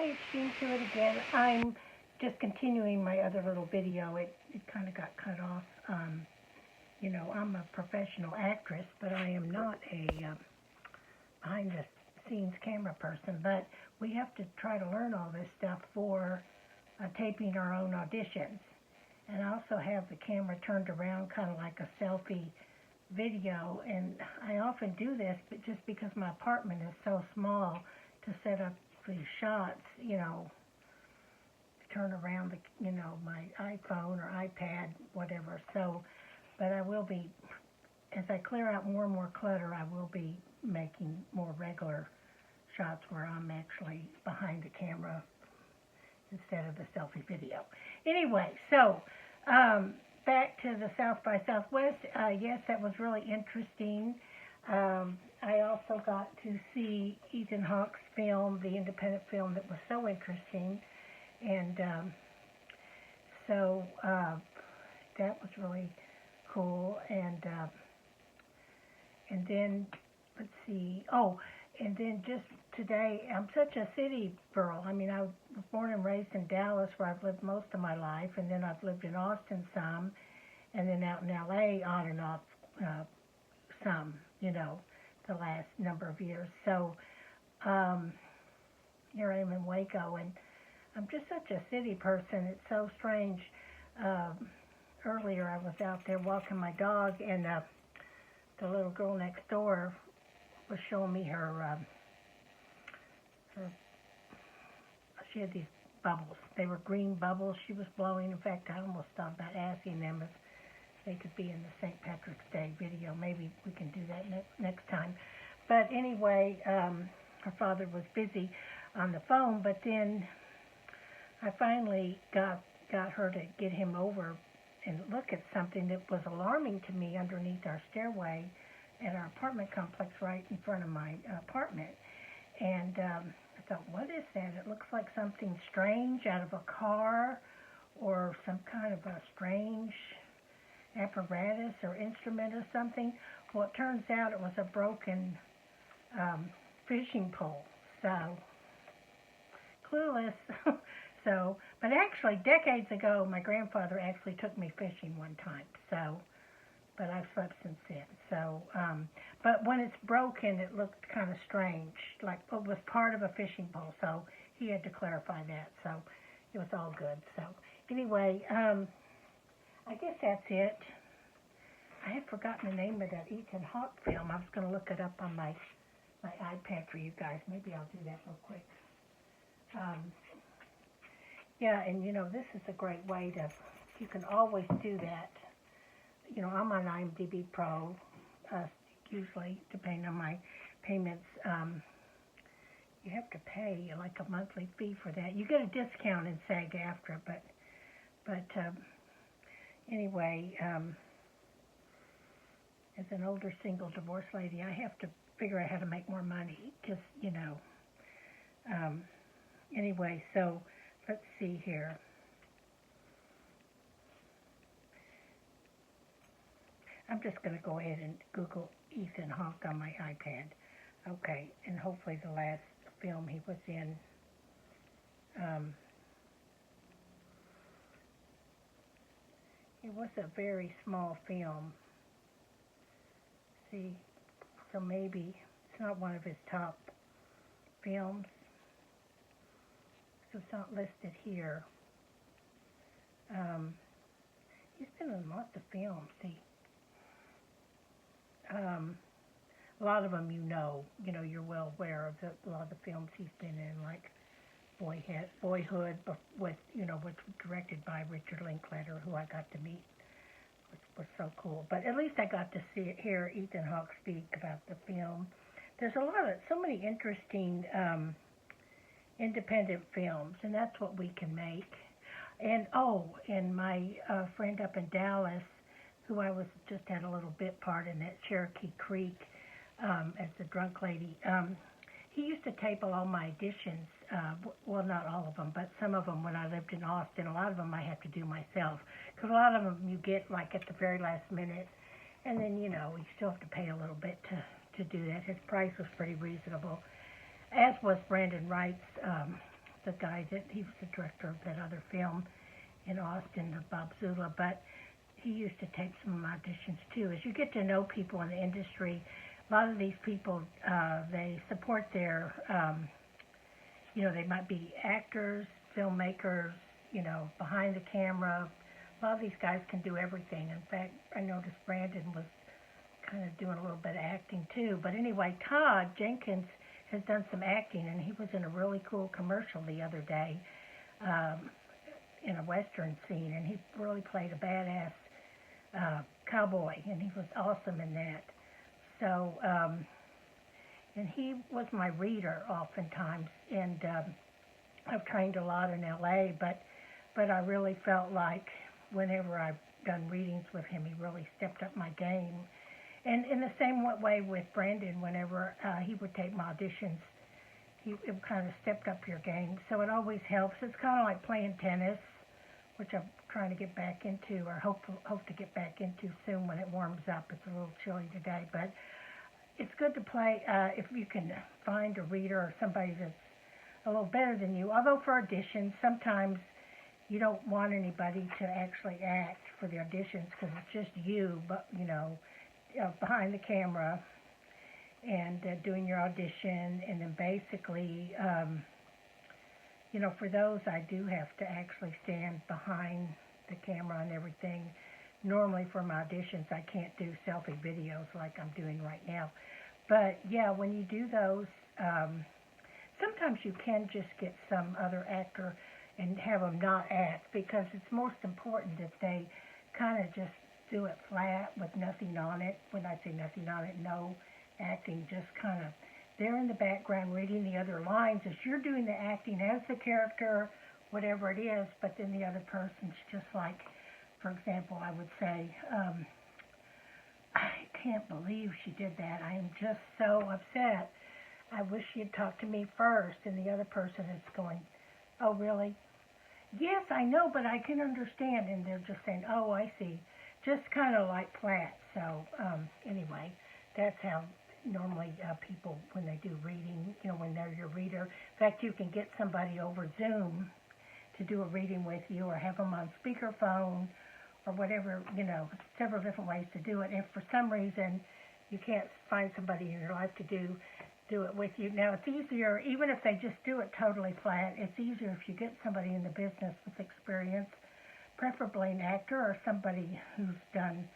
Hi, it's Jean to it again. I'm just continuing my other little video. It kind of got cut off. You know, I'm a professional actress, but I am not a behind-the-scenes camera person. But we have to try to learn all this stuff for taping our own auditions. And I also have the camera turned around kind of like a selfie video. And I often do this, but just because my apartment is so small to set up these shots, you know, turn around the, you know, my iPhone or iPad, whatever. So, but I will be, as I clear out more and more clutter, I will be making more regular shots where I'm actually behind the camera instead of the selfie video. Anyway, so back to the South by Southwest. Yes, that was really interesting. I also got to see Ethan Hawke's film, the independent film that was so interesting, and so that was really cool. And then let's see. Oh, and then just today, I'm such a city girl. I mean, I was born and raised in Dallas, where I've lived most of my life, and then I've lived in Austin some, and then out in LA on and off some, you know, the last number of years. So here I am in Waco, and I'm just such a city person. It's so strange. Earlier I was out there walking my dog, and the little girl next door was showing me her she had these bubbles. They were green bubbles she was blowing. In fact, I almost thought about asking them if they could be in the St. Patrick's Day video. Maybe we can do that next time. But anyway, her father was busy on the phone, but then I finally got her to get him over and look at something that was alarming to me underneath our stairway at our apartment complex right in front of my apartment. And I thought, what is that? It looks like something strange out of a car or some kind of a strange apparatus or instrument or something. Well, it turns out it was a broken fishing pole. So, clueless. So, but actually, decades ago, my grandfather actually took me fishing one time. So, but I've slept since then. So, but when it's broken, it looked kind of strange, like it was part of a fishing pole. So he had to clarify that. So it was all good. So anyway, I guess that's it. I had forgotten the name of that Ethan Hawke film. I was going to look it up on my iPad for you guys. Maybe I'll do that real quick. Yeah, and you know, this is a great way to, you can always do that. You know, I'm on IMDb Pro, usually, depending on my payments. You have to pay like a monthly fee for that. You get a discount in SAG-AFTRA, but anyway, as an older single divorced lady, I have to figure out how to make more money, just, you know. Anyway, so let's see here. I'm just going to go ahead and Google Ethan Hawke on my iPad. Okay, and hopefully the last film he was in, it was a very small film. See, so maybe it's not one of his top films. So it's not listed here. He's been in lots of films, see. A lot of them you're well aware of a lot of the films he's been in, like Boyhood, which was directed by Richard Linklater, who I got to meet, which was so cool. But at least I got to hear Ethan Hawke speak about the film. There's so many interesting independent films, and that's what we can make. And and my friend up in Dallas, who I was just had a little bit part in that Cherokee Creek as the drunk lady. He used to tape all my auditions, well, not all of them, but some of them when I lived in Austin. A lot of them I have to do myself, because a lot of them you get like at the very last minute, and then, you still have to pay a little bit to do that. His price was pretty reasonable, as was Brandon Wright's the guy that, he was the director of that other film in Austin, the Bob Zula, but he used to tape some of my auditions too. As you get to know people in the industry, a lot of these people, they support their, they might be actors, filmmakers, behind the camera. A lot of these guys can do everything. In fact, I noticed Brandon was kind of doing a little bit of acting too. But anyway, Todd Jenkins has done some acting, and he was in a really cool commercial the other day in a Western scene, and he really played a badass cowboy, and he was awesome in that. So, and he was my reader oftentimes, and I've trained a lot in L.A., but I really felt like whenever I've done readings with him, he really stepped up my game. And in the same way with Brandon, whenever he would tape my auditions, it kind of stepped up your game. So it always helps. It's kind of like playing tennis, which I'm trying to get back into, or hope to get back into soon when it warms up. It's a little chilly today, but it's good to play if you can find a reader or somebody that's a little better than you. Although for auditions, sometimes you don't want anybody to actually act for the auditions because it's just you, but behind the camera and doing your audition, and then basically, for those I do have to actually stand behind the camera and everything. Normally for my auditions I can't do selfie videos like I'm doing right now. But yeah, when you do those, sometimes you can just get some other actor and have them not act, because it's most important that they kind of just do it flat with nothing on it. When I say nothing on it, no acting, just kind of they're in the background reading the other lines as you're doing the acting as the character, whatever it is, but then the other person's just like, for example, I would say, I can't believe she did that. I am just so upset. I wish she had talked to me first. And the other person is going, oh, really? Yes, I know, but I can understand. And they're just saying, oh, I see. Just kind of like flat. So anyway, that's how normally people, when they do reading, when they're your reader. In fact, you can get somebody over Zoom to do a reading with you, or have them on speakerphone, or whatever, several different ways to do it. If for some reason you can't find somebody in your life to do it with you. Now, it's easier, even if they just do it totally flat, it's easier if you get somebody in the business with experience, preferably an actor or somebody who's done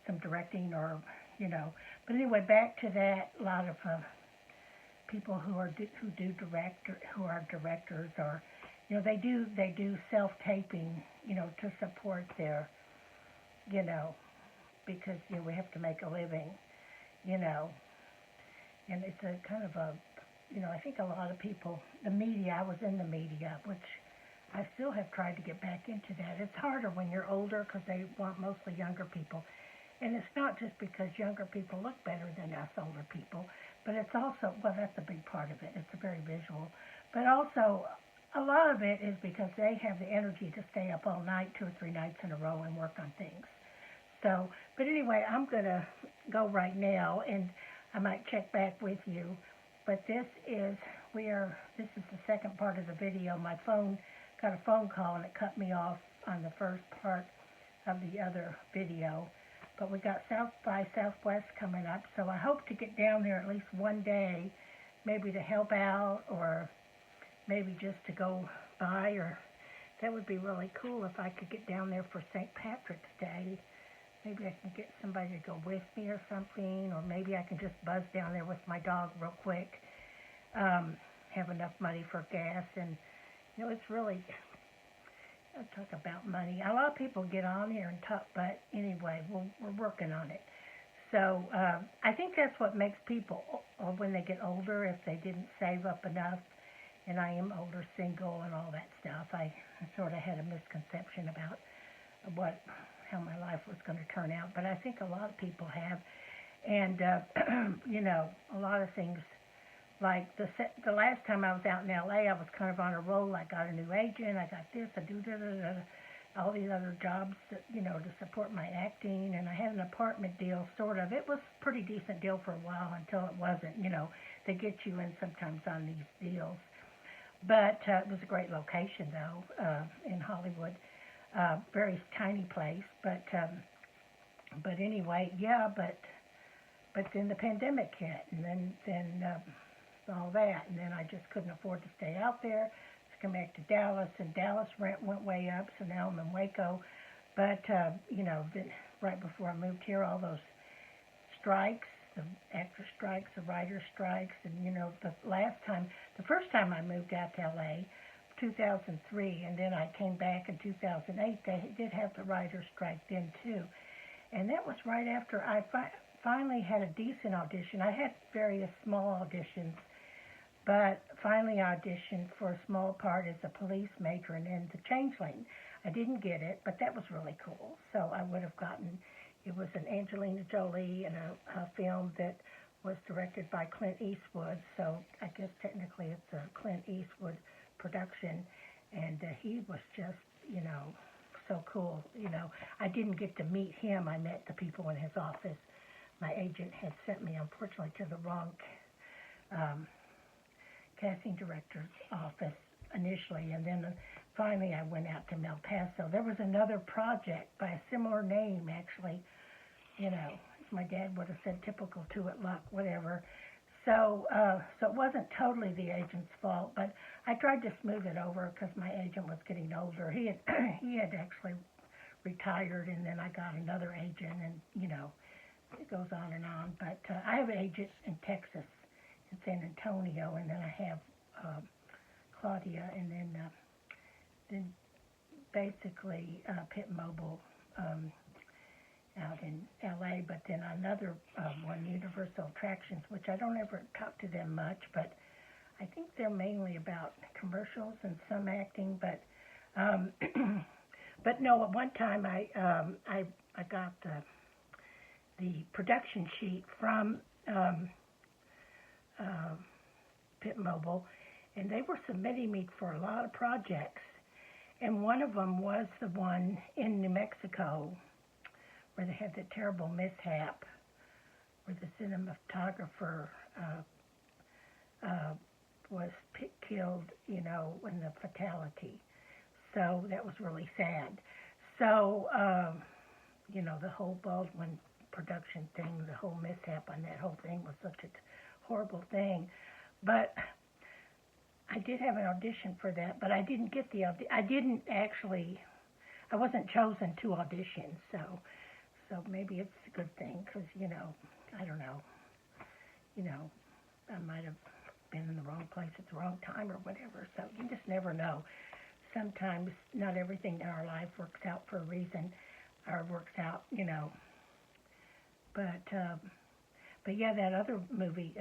some directing, or, But anyway, back to that, a lot of people who are directors, or, they do self-taping, to support their, because, we have to make a living, and it's a kind of a, I think a lot of people, the media, I was in the media, which I still have tried to get back into that. It's harder when you're older because they want mostly younger people. And it's not just because younger people look better than us older people, but it's also, well, that's a big part of it. It's very visual. But also, a lot of it is because they have the energy to stay up all night, 2 or 3 nights in a row, and work on things. So, but anyway, I'm going to go right now, and I might check back with you. But this is the second part of the video. My phone got a phone call, and it cut me off on the first part of the other video. But we got South by Southwest coming up, so I hope to get down there at least one day, maybe to help out, or maybe just to go by, or that would be really cool if I could get down there for St. Patrick's Day. Maybe I can get somebody to go with me or something, or maybe I can just buzz down there with my dog real quick, have enough money for gas, and, it's really, I'll talk about money. A lot of people get on here and talk, but anyway, we're working on it. So I think that's what makes people, when they get older, if they didn't save up enough, and I am older, single, and all that stuff, I sort of had a misconception about how my life was going to turn out, but I think a lot of people have, and, a lot of things, like the last time I was out in L.A., I was kind of on a roll. I got a new agent, I got this, I do all these other jobs, to support my acting, and I had an apartment deal, sort of. It was a pretty decent deal for a while until it wasn't, they get you in sometimes on these deals. But it was a great location, though, in Hollywood. Very tiny place, but anyway, yeah. But then the pandemic hit, and then all that, and then I just couldn't afford to stay out there. To come back to Dallas, and Dallas rent went way up, so now I'm in Waco. But right before I moved here, all those strikes, the actor strikes, the writer strikes, and the first time I moved out to LA, 2003, and then I came back in 2008. They did have the writer strike then too, and that was right after I finally had a decent audition. I had various small auditions, but finally auditioned for a small part as a police matron in The Changeling. I didn't get it, but that was really cool. So I would have gotten. It was an Angelina Jolie and a film that was directed by Clint Eastwood. So I guess technically it's a Clint Eastwood production, and he was just, so cool. I didn't get to meet him. I met the people in his office. My agent had sent me, unfortunately, to the wrong casting director's office initially, and then finally I went out to El Paso. There was another project by a similar name, actually. My dad would have said typical to it, luck, whatever. So it wasn't totally the agent's fault, but I tried to smooth it over because my agent was getting older. He had actually retired, and then I got another agent, and it goes on and on. But I have an agent in Texas, in San Antonio, and then I have Claudia, and then basically Pitt Mobile out in LA, but then another one, Universal Attractions, which I don't ever talk to them much, but I think they're mainly about commercials and some acting, but but no, at one time I got the production sheet from Pitt Mobile, and they were submitting me for a lot of projects, and one of them was the one in New Mexico where they had the terrible mishap where the cinematographer was killed, in the fatality. So that was really sad. So, the whole Baldwin production thing, the whole mishap on that whole thing was such a horrible thing. But I did have an audition for that, but I didn't get the audition. I wasn't chosen to audition, so maybe it's a good thing, because, I don't know, I might have been in the wrong place at the wrong time or whatever, so you just never know. Sometimes not everything in our life works out for a reason, or works out, but yeah, that other movie,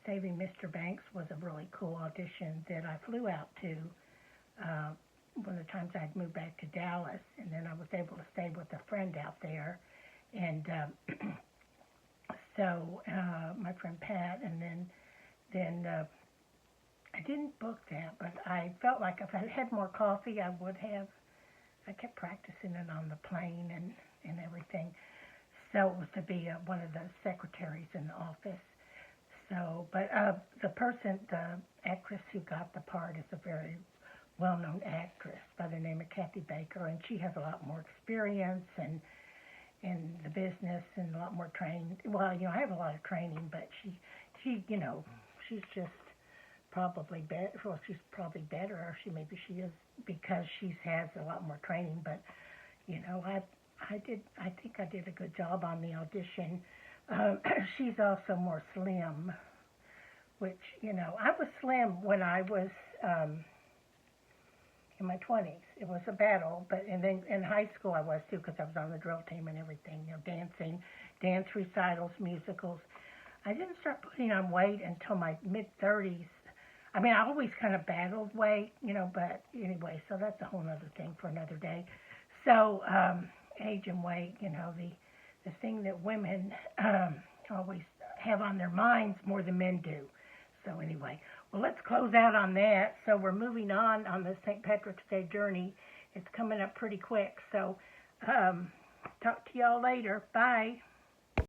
Saving Mr. Banks, was a really cool audition that I flew out to one of the times I'd moved back to Dallas, and then I was able to stay with a friend out there, and so my friend Pat, and then I didn't book that, but I felt like if I had more coffee, I would have. I kept practicing it on the plane and everything, so it was to be one of the secretaries in the office. So, but the actress who got the part is a very well-known actress by the name of Kathy Baker, and she has a lot more experience and in the business and a lot more training. Well, I have a lot of training, but she she's just probably better. Well, she's probably better, or maybe she is, because she has a lot more training. But I think I did a good job on the audition. She's also more slim, which I was slim when I was in my 20s. It was a battle, and then in high school I was too, because I was on the drill team and everything, dancing, dance recitals, musicals. I didn't start putting on weight until my mid-30s. I mean, I always kind of battled weight, but anyway, so that's a whole other thing for another day. So, age and weight, the thing that women always have on their minds more than men do. So anyway, well, let's close out on that. So we're moving on the St. Patrick's Day journey. It's coming up pretty quick. So talk to y'all later. Bye.